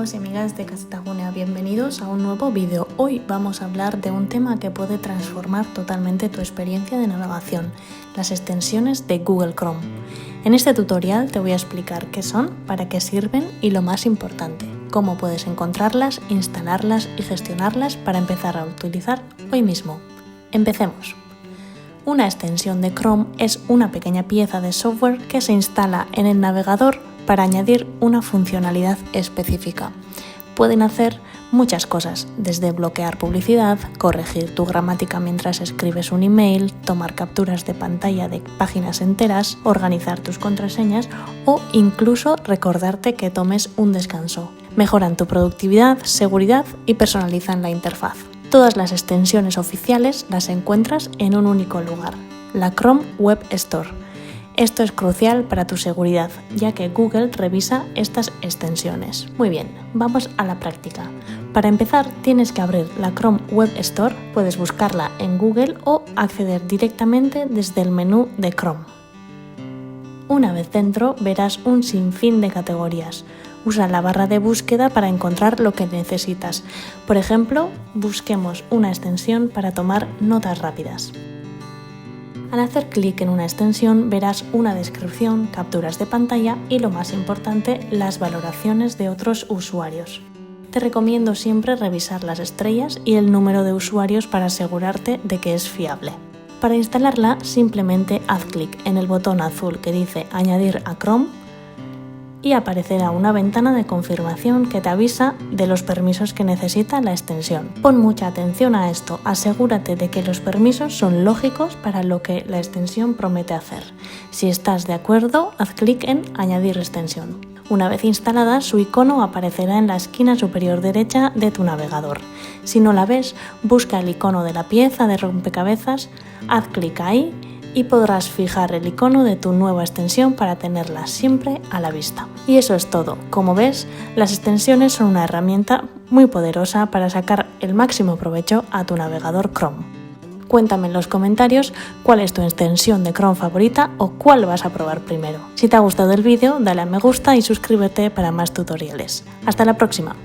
amigos y amigas de Caseta Junea, bienvenidos a un nuevo vídeo. Hoy vamos a hablar de un tema que puede transformar totalmente tu experiencia de navegación, las extensiones de Google Chrome. En este tutorial te voy a explicar qué son, para qué sirven y lo más importante, cómo puedes encontrarlas, instalarlas y gestionarlas para empezar a utilizar hoy mismo. Empecemos. Una extensión de Chrome es una pequeña pieza de software que se instala en el navegador para añadir una funcionalidad específica. Pueden hacer muchas cosas, desde bloquear publicidad, corregir tu gramática mientras escribes un email, tomar capturas de pantalla de páginas enteras, organizar tus contraseñas o incluso recordarte que tomes un descanso. Mejoran tu productividad, seguridad y personalizan la interfaz. Todas las extensiones oficiales las encuentras en un único lugar, la Chrome Web Store. Esto es crucial para tu seguridad, ya que Google revisa estas extensiones. Muy bien, vamos a la práctica. Para empezar, tienes que abrir la Chrome Web Store, puedes buscarla en Google o acceder directamente desde el menú de Chrome. Una vez dentro, verás un sinfín de categorías. Usa la barra de búsqueda para encontrar lo que necesitas. Por ejemplo, busquemos una extensión para tomar notas rápidas. Al hacer clic en una extensión verás una descripción, capturas de pantalla y, lo más importante, las valoraciones de otros usuarios. Te recomiendo siempre revisar las estrellas y el número de usuarios para asegurarte de que es fiable. Para instalarla, simplemente haz clic en el botón azul que dice Añadir a Chrome y aparecerá una ventana de confirmación que te avisa de los permisos que necesita la extensión. Pon mucha atención a esto, asegúrate de que los permisos son lógicos para lo que la extensión promete hacer. Si estás de acuerdo, haz clic en Añadir extensión. Una vez instalada, su icono aparecerá en la esquina superior derecha de tu navegador. Si no la ves, busca el icono de la pieza de rompecabezas, haz clic ahí y podrás fijar el icono de tu nueva extensión para tenerla siempre a la vista. Y eso es todo. Como ves, las extensiones son una herramienta muy poderosa para sacar el máximo provecho a tu navegador Chrome. Cuéntame en los comentarios cuál es tu extensión de Chrome favorita o cuál vas a probar primero. Si te ha gustado el vídeo, dale a me gusta y suscríbete para más tutoriales. ¡Hasta la próxima!